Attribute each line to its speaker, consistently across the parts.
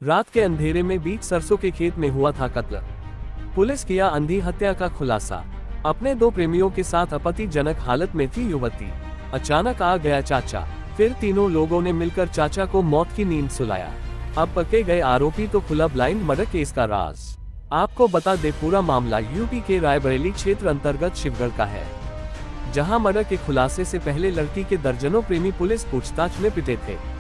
Speaker 1: रात के अंधेरे में बीच सरसों के खेत में हुआ था कत्ल। पुलिस किया अंधी हत्या का खुलासा। अपने दो प्रेमियों के साथ आपत्तिजनक हालत में थी युवती। अचानक आ गया चाचा, फिर तीनों लोगों ने मिलकर चाचा को मौत की नींद सुलाया। अब पकड़े गए आरोपी तो खुला ब्लाइंड मर्डर केस का राज। आपको बता दे, पूरा मामला यूपी के रायबरेली क्षेत्र अंतर्गत शिवगढ़ का है, जहां मर्डर के खुलासे से पहले लड़की के दर्जनों प्रेमी पुलिस पूछताछ में पिटे थे।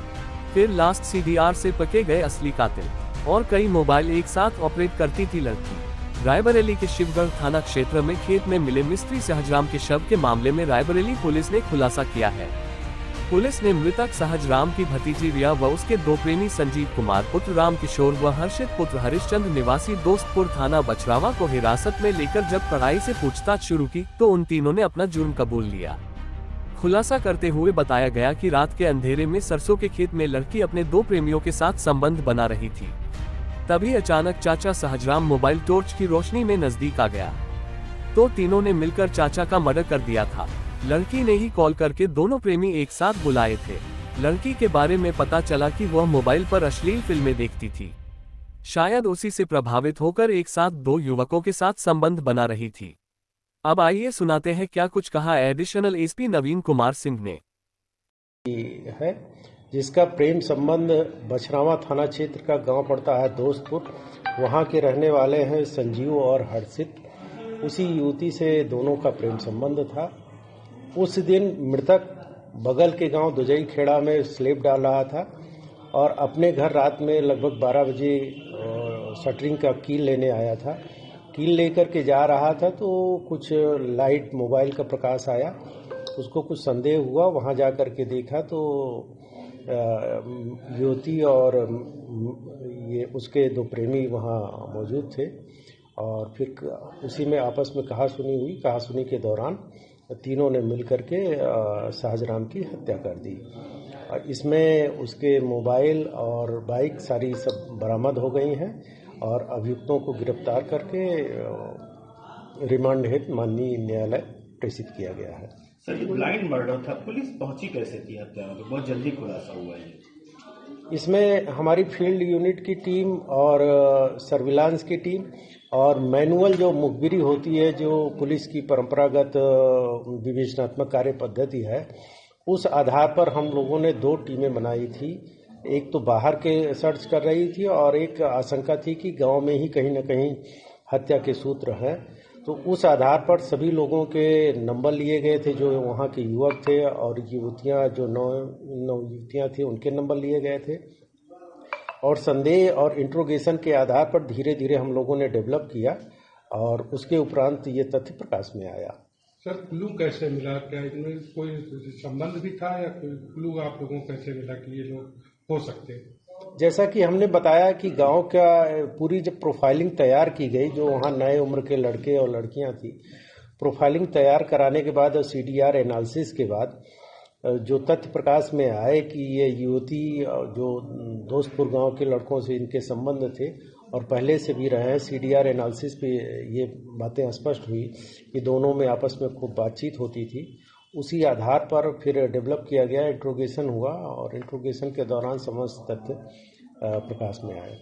Speaker 1: फिर लास्ट सीडीआर से पकड़े गए असली कातिल, और कई मोबाइल एक साथ ऑपरेट करती थी लड़की। रायबरेली के शिवगढ़ थाना क्षेत्र में खेत में मिले मिस्त्री सहजराम के शव के मामले में रायबरेली पुलिस ने खुलासा किया है। पुलिस ने मृतक सहजराम की भतीजी रिया व उसके दो प्रेमी संजीव कुमार पुत्र राम किशोर व हर्षित पुत्र हरिश्चंद्र निवासी दोस्तपुर थाना बछरावा को हिरासत में लेकर जब कड़ाई से पूछताछ शुरू की तो उन तीनों ने अपना जुर्म कबूल लिया। खुलासा करते हुए बताया गया कि रात के अंधेरे में सरसों के खेत में लड़की अपने दो प्रेमियों के साथ संबंध बना रही थी। तभी अचानक चाचा सहजराम मोबाइल टॉर्च की रोशनी में नजदीक आ गया, तो तीनों ने मिलकर चाचा का मर्डर कर दिया था। लड़की ने ही कॉल करके दोनों प्रेमी एक साथ बुलाए थे। लड़की के बारे में पता चला कि वह मोबाइल पर अश्लील फिल्में देखती थी। शायद उसी से प्रभावित होकर एक साथ दो युवकों के साथ संबंध बना रही थी। अब आइए सुनाते हैं क्या कुछ कहा एडिशनल एसपी नवीन कुमार सिंह ने।
Speaker 2: है जिसका प्रेम संबंध बछरावा थाना क्षेत्र का गांव पड़ता है दोस्तपुर। वहां के रहने वाले हैं संजीव और हर्षित। उसी युवती से दोनों का प्रेम संबंध था। उस दिन मृतक बगल के गांव दुजई खेड़ा में स्लेब डाल रहा था और अपने घर रात में लगभग 12 बजे शटरिंग का कील लेने आया था। कील लेकर के जा रहा था तो कुछ लाइट मोबाइल का प्रकाश आया, उसको कुछ संदेह हुआ। वहां जा कर के देखा तो युवती और ये उसके दो प्रेमी वहां मौजूद थे और फिर उसी में आपस में कहासुनी हुई। कहासुनी के दौरान तीनों ने मिलकर के सहजराम की हत्या कर दी। इसमें उसके मोबाइल और बाइक सारी सब बरामद हो गई हैं और अभियुक्तों को गिरफ्तार करके रिमांड हेतु माननीय न्यायालय प्रेषित किया गया है।
Speaker 3: सर, ये ब्लाइंड मर्डर था, पुलिस पहुंची कैसे थी हत्या में? बहुत जल्दी खुलासा हुआ है।
Speaker 2: इसमें हमारी फील्ड यूनिट की टीम और सर्विलांस की टीम और मैनुअल जो मुखबिरी होती है, जो पुलिस की परंपरागत विवेचनात्मक कार्य पद्धति है, उस आधार पर हम लोगों ने दो टीमें बनाई थी। एक तो बाहर के सर्च कर रही थी और एक आशंका थी कि गांव में ही कहीं न कहीं हत्या के सूत्र हैं। तो उस आधार पर सभी लोगों के नंबर लिए गए थे, जो वहाँ के युवक थे और युवतियाँ जो नौ युवतियाँ थी उनके नंबर लिए गए थे और संदेह और इंट्रोगेशन के आधार पर धीरे धीरे हम लोगों ने डेवलप किया और उसके उपरांत ये तथ्य प्रकाश में आया।
Speaker 4: सर, क्लू कैसे मिला? क्या इनमें कोई संबंध भी था या कोई क्लू आप लोगों को कैसे मिला कि ये लोग हो सकते हैं?
Speaker 2: जैसा कि हमने बताया कि गांव का पूरी जब प्रोफाइलिंग तैयार की गई, जो वहाँ नए उम्र के लड़के और लड़कियां थी, प्रोफाइलिंग तैयार कराने के बाद और सीडीआर एनालिसिस के बाद जो तथ्य प्रकाश में आए कि ये युवती जो दोस्तपुर गांव के लड़कों से इनके संबंध थे और पहले से भी रहे हैं, सीडीआर एनालिसिस पे ये बातें स्पष्ट हुई कि दोनों में आपस में खूब बातचीत होती थी। उसी आधार पर फिर डेवलप किया गया, इंट्रोगेशन हुआ और इंट्रोगेशन के दौरान समस्त तथ्य प्रकाश में आए।